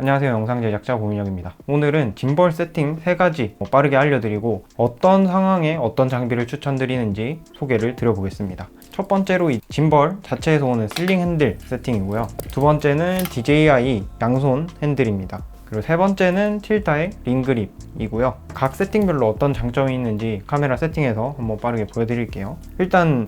안녕하세요, 영상 제작자 고민혁입니다. 오늘은 짐벌 세팅 3가지 빠르게 알려드리고 어떤 상황에 어떤 장비를 추천드리는지 소개를 드려보겠습니다. 첫 번째로 이 짐벌 자체에서 오는 슬링 핸들 세팅이고요. 두 번째는 DJI 양손 핸들입니다. 그리고 세 번째는 틸타의 링그립이고요. 각 세팅별로 어떤 장점이 있는지 카메라 세팅에서 한번 빠르게 보여드릴게요. 일단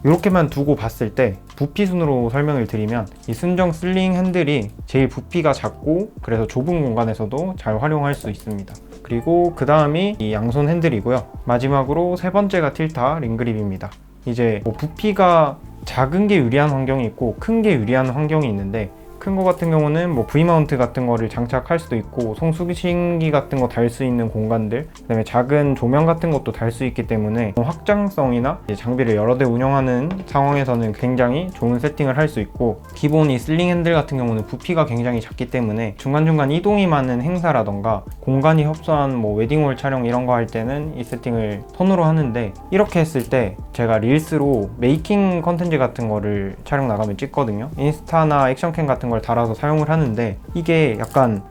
이렇게만 두고 봤을 때 부피 순으로 설명을 드리면 이 순정 슬링 핸들이 제일 부피가 작고 그래서 좁은 공간에서도 잘 활용할 수 있습니다. 그리고 그 다음이 이 양손 핸들이고요. 마지막으로 세 번째가 틸타 링그립입니다. 이제 부피가 작은 게 유리한 환경이 있고 큰 게 유리한 환경이 있는데, 큰 거 같은 경우는 V마운트 같은 거를 장착할 수도 있고 송수신기 같은 거 달 수 있는 공간들, 그 다음에 작은 조명 같은 것도 달 수 있기 때문에 확장성이나 장비를 여러 대 운영하는 상황에서는 굉장히 좋은 세팅을 할 수 있고, 기본 이 슬링 핸들 같은 경우는 부피가 굉장히 작기 때문에 중간중간 이동이 많은 행사라던가 공간이 협소한 웨딩홀 촬영 이런 거 할 때는 이 세팅을 선호로 하는데, 이렇게 했을 때 제가 릴스로 메이킹 컨텐츠 같은 거를 촬영 나가면 찍거든요. 인스타나 액션캠 같은 걸 달아서 사용을 하는데, 이게 약간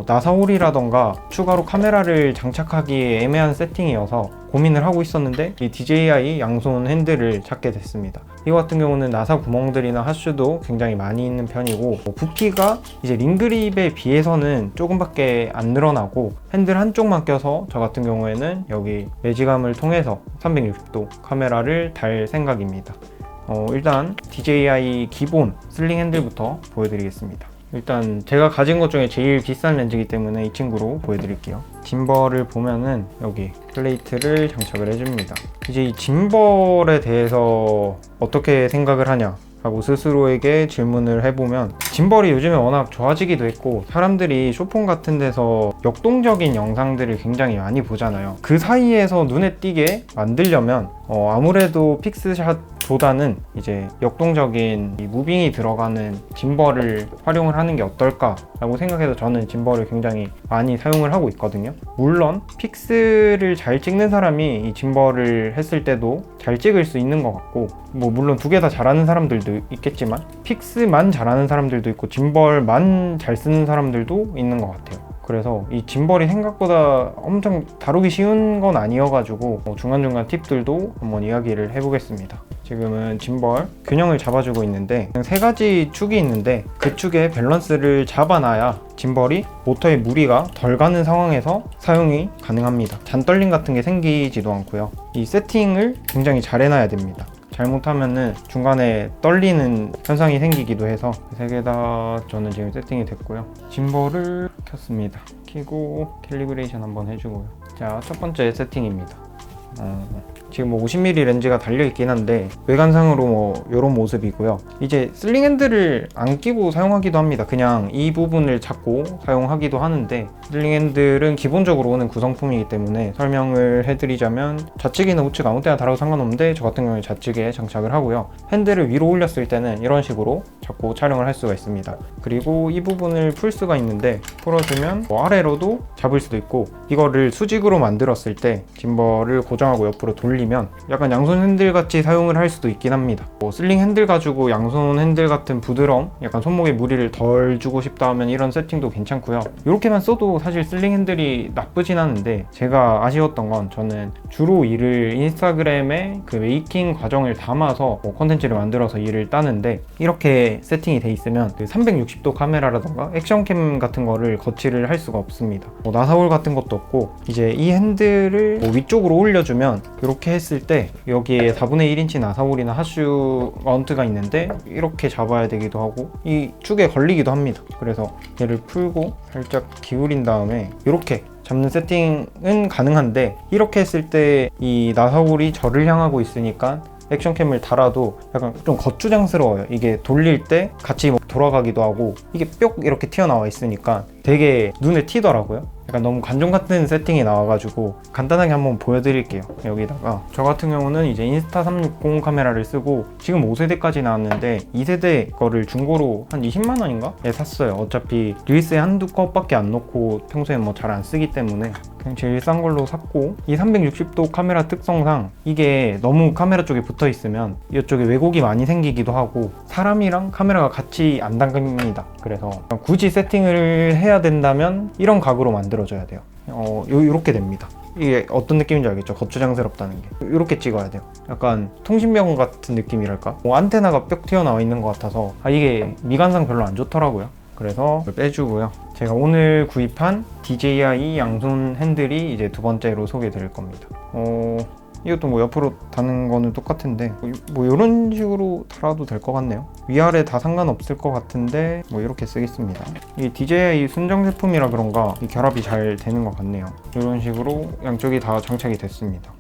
나사홀이라던가 추가로 카메라를 장착하기에 애매한 세팅이어서 고민을 하고 있었는데 이 DJI 양손 핸들을 찾게 됐습니다. 이거 같은 경우는 나사 구멍들이나 핫슈도 굉장히 많이 있는 편이고, 부피가 이제 링그립에 비해서는 조금밖에 안 늘어나고 핸들 한쪽만 껴서 저 같은 경우에는 여기 매지감을 통해서 360도 카메라를 달 생각입니다. 일단 DJI 기본 슬링 핸들부터 보여드리겠습니다. 일단 제가 가진 것 중에 제일 비싼 렌즈이기 때문에 이 친구로 보여드릴게요. 짐벌을 보면은 여기 플레이트를 장착을 해줍니다. 이제 이 짐벌에 대해서 어떻게 생각을 하냐 하고 스스로에게 질문을 해보면, 짐벌이 요즘에 워낙 좋아지기도 했고 사람들이 쇼폰 같은 데서 역동적인 영상들을 굉장히 많이 보잖아요. 그 사이에서 눈에 띄게 만들려면 아무래도 픽스샷보다는 이제 역동적인 이 무빙이 들어가는 짐벌을 활용을 하는 게 어떨까 라고 생각해서 저는 짐벌을 굉장히 많이 사용을 하고 있거든요. 물론 픽스를 잘 찍는 사람이 이 짐벌을 했을 때도 잘 찍을 수 있는 것 같고, 물론 두 개 다 잘하는 사람들도 있겠지만 픽스만 잘하는 사람들도 있고 짐벌만 잘 쓰는 사람들도 있는 것 같아요. 그래서 이 짐벌이 생각보다 엄청 다루기 쉬운 건 아니어가지고 중간중간 팁들도 한번 이야기를 해보겠습니다. 지금은 짐벌 균형을 잡아주고 있는데 3가지 축이 있는데 그 축의 밸런스를 잡아놔야 짐벌이 모터에 무리가 덜 가는 상황에서 사용이 가능합니다. 잔떨림 같은 게 생기지도 않고요. 이 세팅을 굉장히 잘 해놔야 됩니다. 잘못하면은 중간에 떨리는 현상이 생기기도 해서 3개 다 저는 지금 세팅이 됐고요. 짐벌을 켰습니다. 켜고 캘리브레이션 한번 해주고요. 자, 첫 번째 세팅입니다. 지금 50mm 렌즈가 달려있긴 한데 외관상으로 이런 모습이고요. 이제 슬링 핸들을 안 끼고 사용하기도 합니다. 그냥 이 부분을 잡고 사용하기도 하는데, 슬링 핸들은 기본적으로 오는 구성품이기 때문에 설명을 해드리자면 좌측이나 우측 아무 때나 달아도 상관없는데 저 같은 경우는 좌측에 장착을 하고요. 핸들을 위로 올렸을 때는 이런 식으로 잡고 촬영을 할 수가 있습니다. 그리고 이 부분을 풀 수가 있는데 풀어주면 아래로도 잡을 수도 있고, 이거를 수직으로 만들었을 때 짐벌을 고정하고 옆으로 돌리면 약간 양손 핸들 같이 사용을 할 수도 있긴 합니다. 슬링 핸들 가지고 양손 핸들 같은 부드러움, 약간 손목에 무리를 덜 주고 싶다 하면 이런 세팅도 괜찮고요. 이렇게만 써도 사실 슬링 핸들이 나쁘진 않은데, 제가 아쉬웠던 건 저는 주로 이를 인스타그램에 그 메이킹 과정을 담아서 컨텐츠를 만들어서 이를 따는데, 이렇게 세팅이 돼 있으면 360도 카메라라던가 액션캠 같은 거를 거치를 할 수가 없습니다. 나사홀 같은 것도 없고, 이제 이 핸들을 위쪽으로 올려주면 이렇게 했을 때 여기에 4분의 1인치 나사홀이나 핫슈 마운트가 있는데 이렇게 잡아야 되기도 하고 이 축에 걸리기도 합니다. 그래서 얘를 풀고 살짝 기울인 다음에 이렇게 잡는 세팅은 가능한데, 이렇게 했을 때 이 나사홀이 저를 향하고 있으니까 액션캠을 달아도 약간 좀 거추장스러워요. 이게 돌릴 때 같이 돌아가기도 하고 이게 뿅 이렇게 튀어나와 있으니까 되게 눈에 튀더라고요. 약간 너무 관종 같은 세팅이 나와가지고 간단하게 한번 보여드릴게요. 여기다가 저 같은 경우는 이제 인스타 360 카메라를 쓰고 지금 5세대까지 나왔는데 2세대 거를 중고로 한 20만원인가? 에 샀어요. 어차피 릴스에 한두 컷밖에 안 넣고 평소에 잘 안 쓰기 때문에. 그냥 제일 싼 걸로 샀고, 이 360도 카메라 특성상 이게 너무 카메라 쪽에 붙어 있으면 이쪽에 왜곡이 많이 생기기도 하고 사람이랑 카메라가 같이 안 당깁니다. 그래서 굳이 세팅을 해야 된다면 이런 각으로 만들어줘야 돼요. 이렇게 됩니다. 이게 어떤 느낌인지 알겠죠? 거추장스럽다는 게. 이렇게 찍어야 돼요. 약간 통신병 같은 느낌이랄까? 안테나가 뿅 튀어나와 있는 것 같아서 이게 미관상 별로 안 좋더라고요. 그래서 빼주고요. 제가 오늘 구입한 DJI 양손 핸들이 이제 두 번째로 소개해 드릴 겁니다. 이것도 뭐 옆으로 다는 거는 똑같은데 뭐 이런 식으로 달아도 될 것 같네요. 위아래 다 상관없을 것 같은데 뭐 이렇게 쓰겠습니다. 이 DJI 순정 제품이라 그런가 이 결합이 잘 되는 것 같네요. 이런 식으로 양쪽이 다 장착이 됐습니다.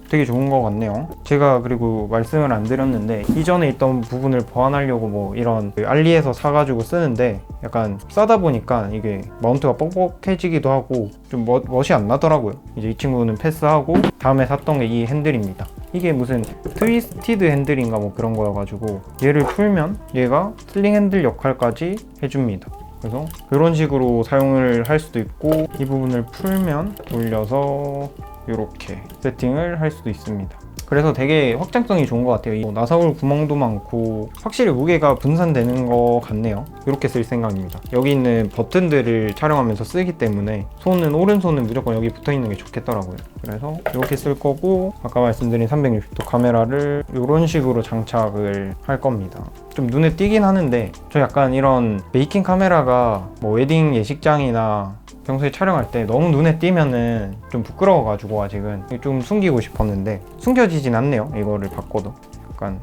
되게 좋은 것 같네요. 제가 그리고 말씀을 안 드렸는데 이전에 있던 부분을 보완하려고 뭐 이런 알리에서 사가지고 쓰는데 약간 싸다 보니까 이게 마운트가 뻑뻑해지기도 하고 좀 멋이 안 나더라고요. 이제 이 친구는 패스하고 다음에 샀던 게 이 핸들입니다. 이게 무슨 트위스티드 핸들인가 뭐 그런 거여가지고 얘를 풀면 얘가 슬링 핸들 역할까지 해줍니다. 그래서 이런 식으로 사용을 할 수도 있고 이 부분을 풀면 돌려서 이렇게 세팅을 할 수도 있습니다. 그래서 되게 확장성이 좋은 것 같아요. 나사울 구멍도 많고 확실히 무게가 분산되는 것 같네요. 이렇게 쓸 생각입니다. 여기 있는 버튼들을 촬영하면서 쓰기 때문에 오른손은 무조건 여기 붙어 있는 게 좋겠더라고요. 그래서 이렇게 쓸 거고 아까 말씀드린 360도 카메라를 이런 식으로 장착을 할 겁니다. 좀 눈에 띄긴 하는데 저 약간 이런 메이킹 카메라가 뭐 웨딩 예식장이나 평소에 촬영할 때 너무 눈에 띄면은 좀 부끄러워가지고 아직은 좀 숨기고 싶었는데 숨겨지진 않네요. 이거를 바꿔도 약간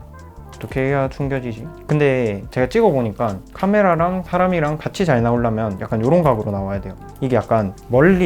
어떻게 해야 숨겨지지? 근데 제가 찍어보니까 카메라랑 사람이랑 같이 잘 나오려면 약간 이런 각으로 나와야 돼요. 이게 약간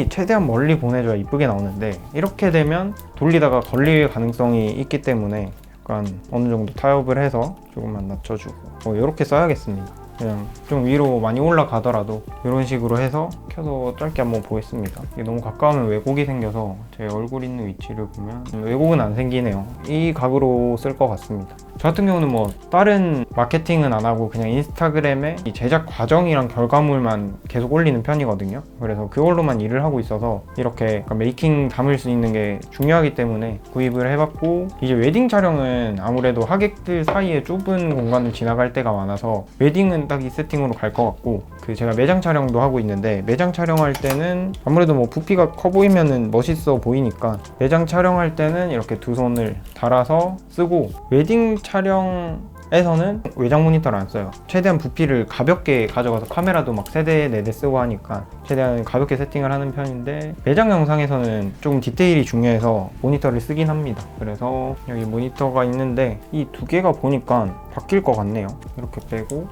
최대한 멀리 보내줘야 이쁘게 나오는데 이렇게 되면 돌리다가 걸릴 가능성이 있기 때문에 약간 어느 정도 타협을 해서 조금만 낮춰주고 이렇게 써야겠습니다. 그냥 좀 위로 많이 올라가더라도 이런 식으로 해서 켜서 짧게 한번 보겠습니다. 이게 너무 가까우면 왜곡이 생겨서 제 얼굴 있는 위치를 보면 왜곡은 안 생기네요. 이 각으로 쓸 것 같습니다. 저 같은 경우는 뭐 다른 마케팅은 안 하고 그냥 인스타그램에 이 제작 과정이랑 결과물만 계속 올리는 편이거든요. 그래서 그걸로만 일을 하고 있어서 이렇게 메이킹 담을 수 있는 게 중요하기 때문에 구입을 해봤고, 이제 웨딩 촬영은 아무래도 하객들 사이에 좁은 공간을 지나갈 때가 많아서 웨딩은 딱 이 세팅으로 갈 것 같고, 제가 매장 촬영도 하고 있는데 매장 촬영할 때는 아무래도 뭐 부피가 커 보이면은 멋있어 보이니까 매장 촬영할 때는 이렇게 두 손을 달아서 쓰고, 웨딩 촬영에서는 외장 모니터를 안 써요. 최대한 부피를 가볍게 가져가서 카메라도 막 3대, 4대 쓰고 하니까 최대한 가볍게 세팅을 하는 편인데, 매장 영상에서는 조금 디테일이 중요해서 모니터를 쓰긴 합니다. 그래서 여기 모니터가 있는데 이 두 개가 보니까 바뀔 것 같네요. 이렇게 빼고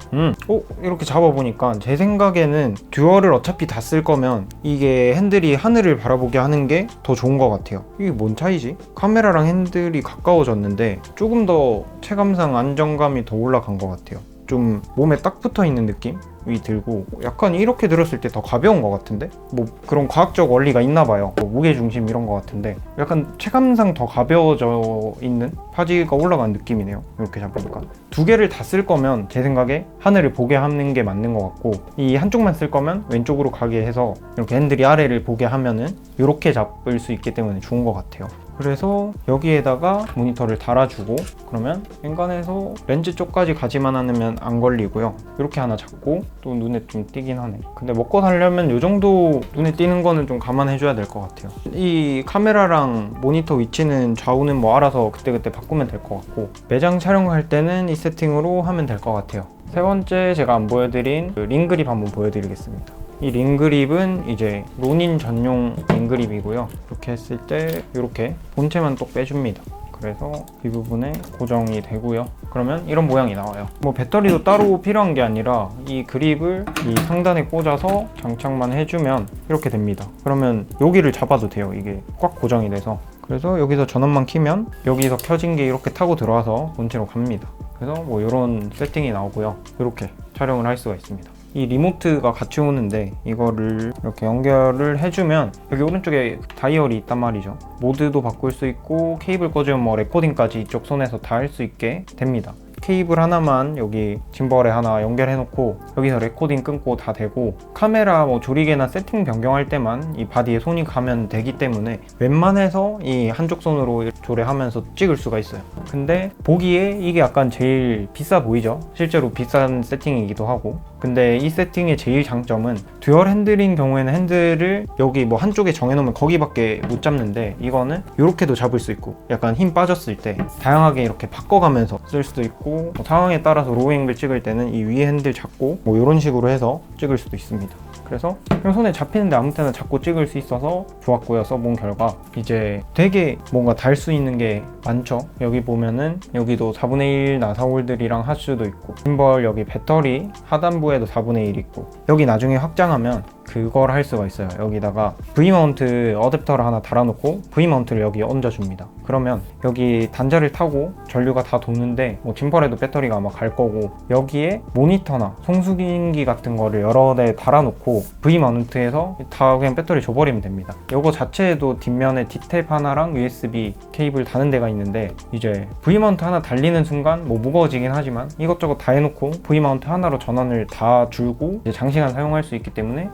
이렇게 잡아보니까 제 생각에는 듀얼을 어차피 다 쓸 거면 이게 핸들이 하늘을 바라보게 하는 게 더 좋은 것 같아요. 이게 뭔 차이지? 카메라랑 핸들이 가까워졌는데 조금 더 체감상 안정감이 더 올라간 것 같아요. 좀 몸에 딱 붙어 있는 느낌이 들고, 약간 이렇게 들었을 때 더 가벼운 것 같은데? 뭐 그런 과학적 원리가 있나 봐요. 뭐 무게중심 이런 것 같은데 약간 체감상 더 가벼워져 있는, 파지가 올라간 느낌이네요. 이렇게 잡으니까 두 개를 다 쓸 거면 제 생각에 하늘을 보게 하는 게 맞는 것 같고, 이 한쪽만 쓸 거면 왼쪽으로 가게 해서 이렇게 핸들이 아래를 보게 하면은 이렇게 잡을 수 있기 때문에 좋은 것 같아요. 그래서 여기에다가 모니터를 달아주고, 그러면 엔간해서 렌즈 쪽까지 가지만 않으면 안 걸리고요. 이렇게 하나 잡고, 또 눈에 좀 띄긴 하네. 근데 먹고 살려면 이 정도 눈에 띄는 거는 좀 감안해 줘야 될 것 같아요. 이 카메라랑 모니터 위치는 좌우는 뭐 알아서 그때그때 바꾸면 될 것 같고, 매장 촬영할 때는 이 세팅으로 하면 될 것 같아요. 세 번째, 제가 안 보여드린 링그립 한번 보여드리겠습니다. 이 링그립은 이제 로닌 전용 링그립이고요. 이렇게 했을 때 이렇게 본체만 또 빼줍니다. 그래서 이 부분에 고정이 되고요. 그러면 이런 모양이 나와요. 뭐 배터리도 따로 필요한 게 아니라 이 그립을 이 상단에 꽂아서 장착만 해주면 이렇게 됩니다. 그러면 여기를 잡아도 돼요. 이게 꽉 고정이 돼서. 그래서 여기서 전원만 켜면 여기서 켜진 게 이렇게 타고 들어와서 본체로 갑니다. 그래서 뭐 이런 세팅이 나오고요. 이렇게 촬영을 할 수가 있습니다. 이 리모트가 같이 오는데 이거를 이렇게 연결을 해주면 여기 오른쪽에 다이얼이 있단 말이죠. 모드도 바꿀 수 있고 케이블 꽂으면 뭐 레코딩까지 이쪽 손에서 다 할 수 있게 됩니다. 케이블 하나만 여기 짐벌에 하나 연결해 놓고 여기서 레코딩 끊고 다 되고, 카메라 뭐 조리개나 세팅 변경할 때만 이 바디에 손이 가면 되기 때문에 웬만해서 이 한쪽 손으로 조례하면서 찍을 수가 있어요. 근데 보기에 이게 약간 제일 비싸 보이죠? 실제로 비싼 세팅이기도 하고. 근데 이 세팅의 제일 장점은 듀얼 핸들인 경우에는 핸들을 여기 뭐 한쪽에 정해놓으면 거기밖에 못 잡는데, 이거는 이렇게도 잡을 수 있고 약간 힘 빠졌을 때 다양하게 이렇게 바꿔가면서 쓸 수도 있고, 뭐 상황에 따라서 로잉을 찍을 때는 이 위에 핸들 잡고 뭐 이런 식으로 해서 찍을 수도 있습니다. 그래서 그냥 손에 잡히는데 아무 때나 잡고 찍을 수 있어서 좋았고요. 써본 결과 이제 되게 뭔가 달 수 있는 게 많죠. 여기 보면은 여기도 4분의 1 나사홀들이랑 하수도 있고, 짐벌 여기 배터리 하단부에도 4분의 1 있고, 여기 나중에 확장하면 그걸 할 수가 있어요. 여기다가 V마운트 어댑터를 하나 달아놓고 V마운트를 여기 얹어줍니다. 그러면 여기 단자를 타고 전류가 다 도는데, 뭐 짐벌에도 배터리가 아마 갈 거고, 여기에 모니터나 송수기기 같은 거를 여러 대 달아놓고 V마운트에서 다 그냥 배터리 줘버리면 됩니다. 이거 자체에도 뒷면에 D탭 하나랑 USB 케이블 다는 데가 있는데, 이제 V마운트 하나 달리는 순간 뭐 무거워지긴 하지만 이것저것 다 해놓고 V마운트 하나로 전원을 다 줄고 이제 장시간 사용할 수 있기 때문에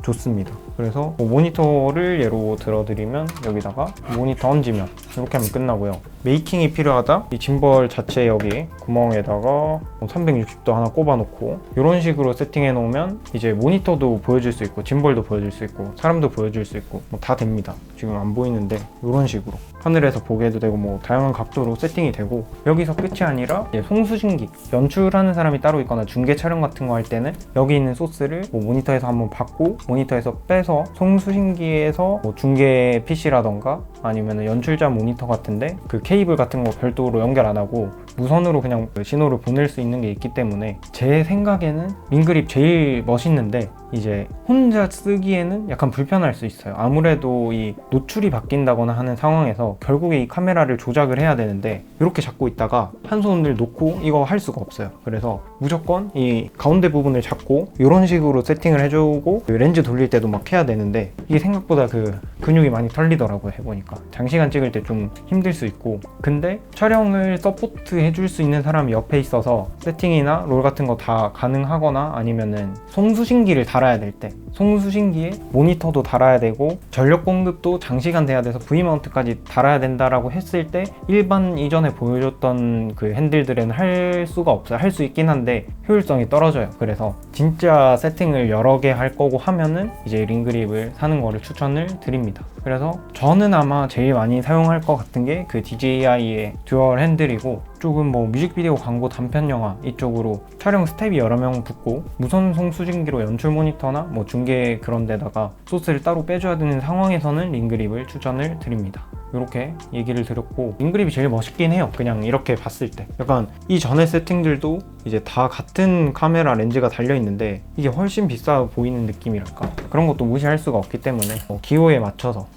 좋습니다. 그래서 뭐 모니터를 예로 들어드리면 여기다가 모니터 얹으면 이렇게 하면 끝나고요. 메이킹이 필요하다? 이 짐벌 자체 여기 구멍에다가 360도 하나 꼽아놓고 이런 식으로 세팅해 놓으면 이제 모니터도 보여줄 수 있고 짐벌도 보여줄 수 있고 사람도 보여줄 수 있고 뭐 다 됩니다. 지금 안 보이는데 이런 식으로 하늘에서 보게 해도 되고 뭐 다양한 각도로 세팅이 되고, 여기서 끝이 아니라 이제 송수신기 연출하는 사람이 따로 있거나 중계 촬영 같은 거 할 때는 여기 있는 소스를 뭐 모니터에서 한번 받고 모니터에서 빼서 송수신기에서 뭐 중계 PC라던가 아니면 연출자 모니터 같은데 그 케이블 같은 거 별도로 연결 안 하고 무선으로 그냥 신호를 보낼 수 있는 게 있기 때문에 제 생각에는 링그립 제일 멋있는데, 이제 혼자 쓰기에는 약간 불편할 수 있어요. 아무래도 이 노출이 바뀐다거나 하는 상황에서 결국에 이 카메라를 조작을 해야 되는데 이렇게 잡고 있다가 한 손을 놓고 이거 할 수가 없어요. 그래서 무조건 이 가운데 부분을 잡고 이런 식으로 세팅을 해주고 렌즈 돌릴 때도 막 해야 되는데, 이게 생각보다 그 근육이 많이 털리더라고요. 해보니까 장시간 찍을 때 좀 힘들 수 있고, 근데 촬영을 서포트 해줄 수 있는 사람이 옆에 있어서 세팅이나 롤 같은 거 다 가능하거나, 아니면은 송수신기를 달아야 될 때 송수신기에 모니터도 달아야 되고 전력 공급도 장시간 돼야 돼서 V마운트까지 달아야 된다라고 했을 때 일반 이전에 보여줬던 그 핸들들은 할 수가 없어요. 할 수 있긴 한데 효율성이 떨어져요. 그래서 진짜 세팅을 여러 개 할 거고 하면은 이제 링그립을 사는 거를 추천을 드립니다. 그래서 저는 아마 제일 많이 사용할 것 같은 게 그 DJI의 듀얼 핸들이고, 조금 뭐 뮤직비디오, 광고, 단편 영화 이쪽으로 촬영 스텝이 여러 명 붙고 무선 송수신기로 연출 모니터나 뭐 중계 그런 데다가 소스를 따로 빼줘야 되는 상황에서는 링그립을 추천을 드립니다. 이렇게 얘기를 드렸고, 링그립이 제일 멋있긴 해요. 그냥 이렇게 봤을 때 약간 이전의 세팅들도 이제 다 같은 카메라 렌즈가 달려있는데 이게 훨씬 비싸 보이는 느낌이랄까, 그런 것도 무시할 수가 없기 때문에 기호에 맞춰서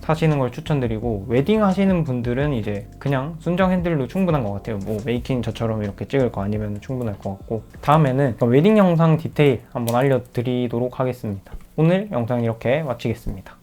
사시는 걸 추천드리고, 웨딩 하시는 분들은 이제 그냥 순정 핸들도 충분한 것 같아요. 뭐 메이킹 저처럼 이렇게 찍을 거 아니면 충분할 것 같고, 다음에는 웨딩 영상 디테일 한번 알려드리도록 하겠습니다. 오늘 영상 이렇게 마치겠습니다.